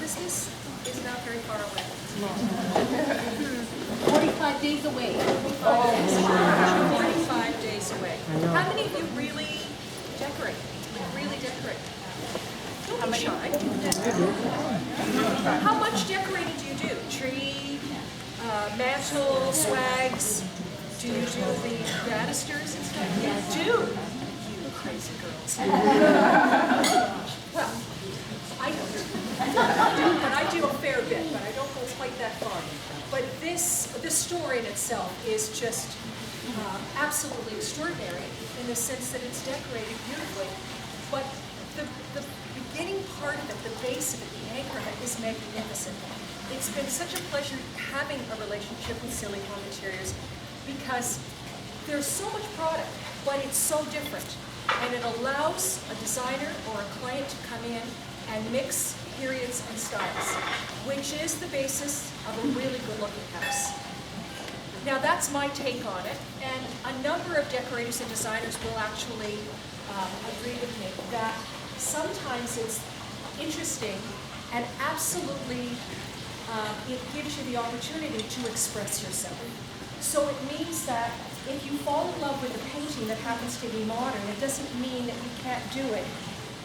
Christmas is not very far away. 45 days away. 45 days away. How many of you really decorate? Really decorate? Don't be shy. How much decorating do you do? Tree, mantle, swags? Do you do the banisters and stuff? You do. You crazy girls. Well, I don't. But I do a fair bit, but I don't go quite that far. But this store in itself is just absolutely extraordinary in the sense that it's decorated beautifully. But the beginning part of it, the base of it, the anchorhead, is magnificent. It's been such a pleasure having a relationship with Silly Home Interiors because there's so much product, but it's so different. And it allows a designer or a client to come in and mix periods and styles, which is the basis of a really good-looking house. Now that's my take on it, and a number of decorators and designers will actually agree with me that sometimes it's interesting and absolutely it gives you the opportunity to express yourself. So it means that if you fall in love with a painting that happens to be modern, it doesn't mean that you can't do it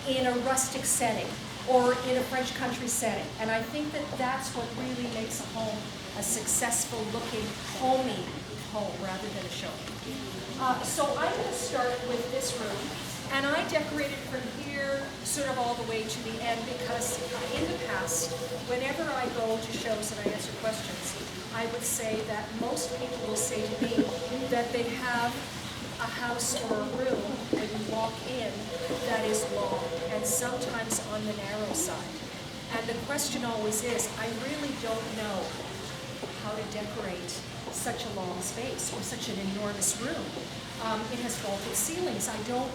in a rustic setting or in a French country setting. And I think that that's what really makes a home a successful looking, homey home rather than a show. So I'm going to start with this room. And I decorated from here sort of all the way to the end because in the past, whenever I go to shows and I answer questions, I would say that most people will say to me that they have a house or a room when you walk in that is long and sometimes on the narrow side. And the question always is, I really don't know how to decorate such a long space or such an enormous room. It has vaulted ceilings. I don't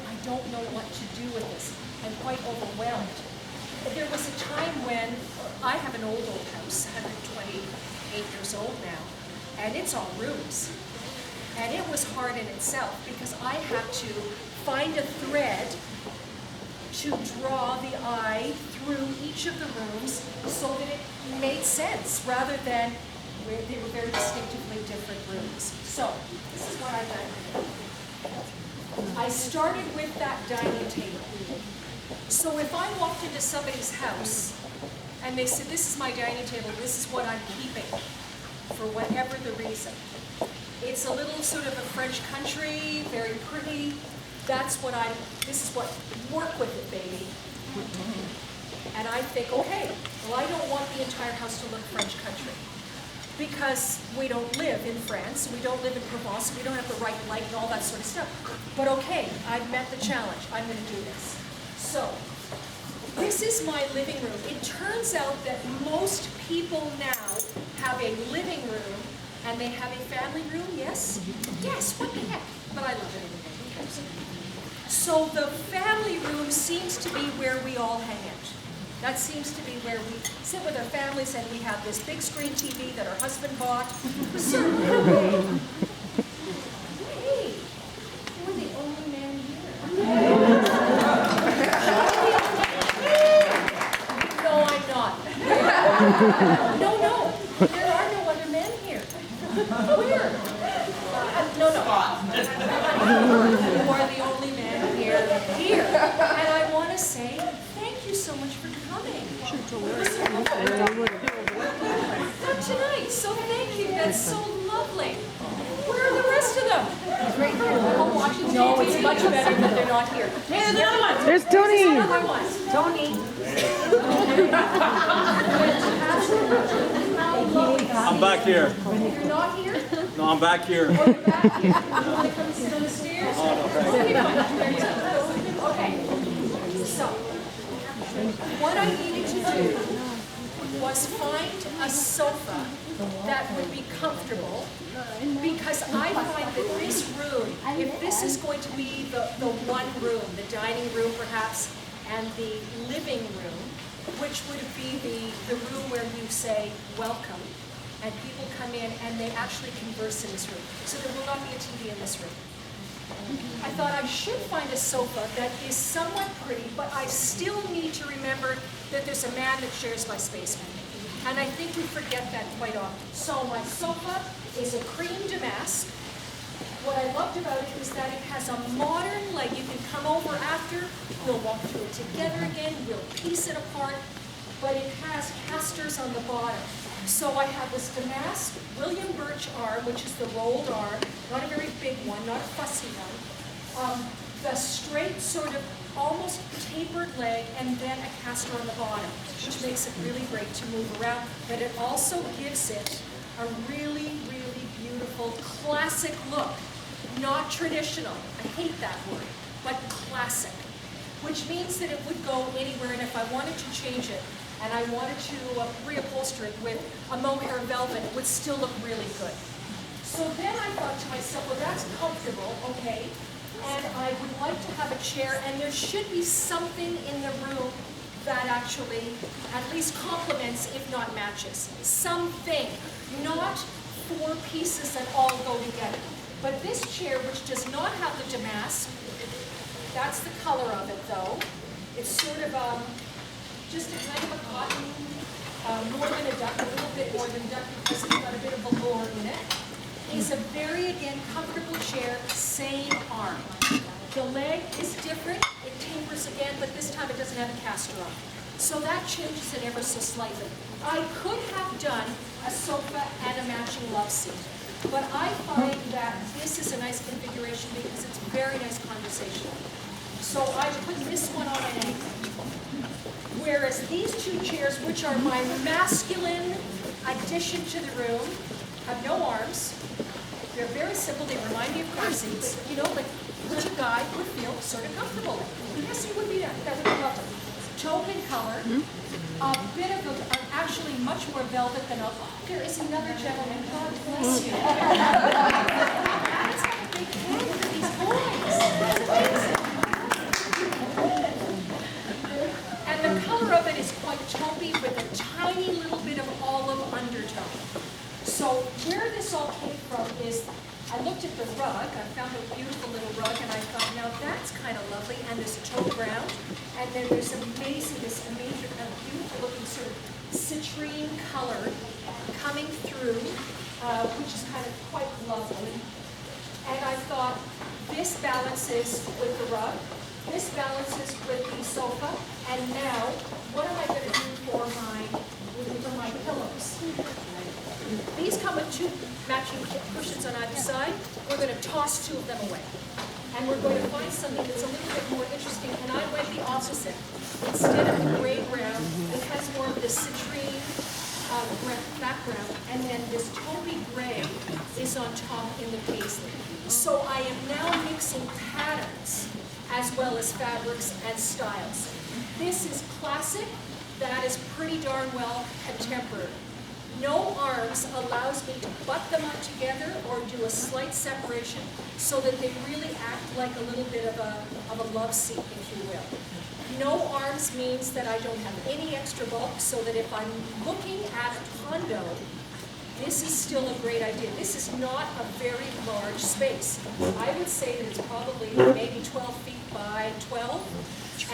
know what to do with this. I'm quite overwhelmed. There was a time when I have an old house, 128 years old now, and it's all rooms. And it was hard in itself because I had to find a thread to draw the eye through each of the rooms so that it made sense rather than they were very distinctively different rooms. So this is what I've done. I started with that dining table. So if I walked into somebody's house and they said, this is my dining table, this is what I'm keeping for whatever the reason. It's a little sort of a French country, very pretty. This is what, work with it, baby. And I think, okay, well, I don't want the entire house to look French country because we don't live in France, we don't live in Provence, we don't have the right light and all that sort of stuff. But okay, I've met the challenge, I'm going to do this. So, this is my living room. It turns out that most people now have a living room and they have a family room, yes? Yes, what the heck? But I love it anyway, who cares? So the family room seems to be where we all hang out. That seems to be where we sit with our families and we have this big screen TV that our husband bought. So, hey, we're the only man here. No, I'm not. No, there are no other men here. Where? No. You are the only man here. And I want to say thank you so much for coming. Not tonight, so thank you. That's so lovely. Where are the rest of them? Oh, watching TV is much better that they're not here. There's the other one. There's Tony. There's the other one. Tony. I'm back here. You're not here? No, I'm back here. Oh, you're back here. You want to come sit on the stairs? Oh, no, thanks. Okay. So, what I needed to do was find a sofa that would be comfortable because I find that this room, if this is going to be the one room, the dining room perhaps, and the living room, which would be the room where you say welcome, and people come in and they actually converse in this room. So there will not be a TV in this room. I thought I should find a sofa that is somewhat pretty, but I still need to remember that there's a man that shares my space with me. And I think we forget that quite often. So my sofa is a cream damask. What I loved about it is that it has a modern, like you can come over after, we'll walk through it together again, we'll piece it apart, but it has casters on the bottom. So I have this damask William Birch arm, which is the rolled arm, not a very big one, not a fussy one. The straight sort of almost tapered leg, and then a caster on the bottom, which makes it really great to move around, but it also gives it a really, really beautiful classic look. Not traditional, I hate that word, but classic, which means that it would go anywhere, and if I wanted to change it, and I wanted to reupholster it with a mohair velvet, it would still look really good. So then I thought to myself, well, that's comfortable, okay, and I would like to have a chair, and there should be something in the room that actually at least complements, if not matches. Something, not four pieces that all go together. But this chair, which does not have the damask, that's the color of it though. It's sort of just a kind of a cotton, more than a duck, a little bit more than duck because it's got a bit of velour in it. It's a very, again, comfortable chair, same arm. The leg is different, it tapers again, but this time it doesn't have a caster on. So that changes it ever so slightly. I could have done a sofa and a matching love seat, but I find that this is a nice configuration because it's very nice conversation. So I put this one on an angle. Whereas these two chairs, which are my masculine addition to the room, have no arms. They're very simple. They remind me of car seats. You know, like which a guy would feel sort of comfortable in. Yes, he would be that. That would be lovely. Taupe in color. A bit of actually much more velvet than a. Oh, there is another gentleman. God bless you. That's a big head for these boys. That's amazing. And the color of it is quite taupey with a tiny little bit of olive undertone. So where this all came from is, I looked at the rug, I found a beautiful little rug, and I thought, now that's kind of lovely, and there's a taupe ground, and then there's this amazing, beautiful looking sort of citrine color coming through, which is kind of quite lovely. And I thought, this balances with the rug, this balances with the sofa, and now, what am I going to do for my pillows? These come with two matching cushions on either side. We're going to toss two of them away. And we're going to find something that's a little bit more interesting. And I went the opposite. Instead of the gray brown, it has more of the citrine background. And then this taupey gray is on top in the paisley. So I am now mixing patterns as well as fabrics and styles. This is classic. That is pretty darn well contemporary. No arms allows me to butt them on together or do a slight separation so that they really act like a little bit of a love seat, if you will. No arms means that I don't have any extra bulk, so that if I'm looking at a condo, this is still a great idea. This is not a very large space. I would say that it's probably maybe 12 feet by 12,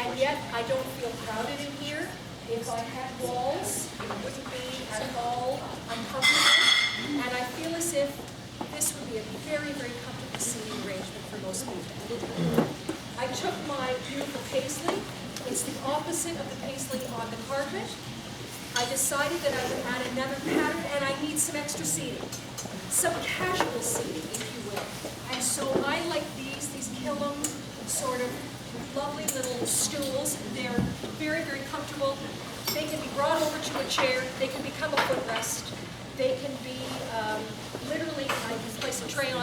and yet I don't feel crowded in here. If I had walls, it wouldn't be at all uncomfortable, and I feel as if this would be a very, very comfortable seating arrangement for most people. I took my beautiful paisley. It's the opposite of the paisley on the carpet. I decided that I would add another pattern, and I need some extra seating, some casual seating, if you will. And so I like these Killam sort of lovely little stools. They're very, very comfortable. They can be brought over to a chair. They can become a footrest. They can be literally, I can place a tray on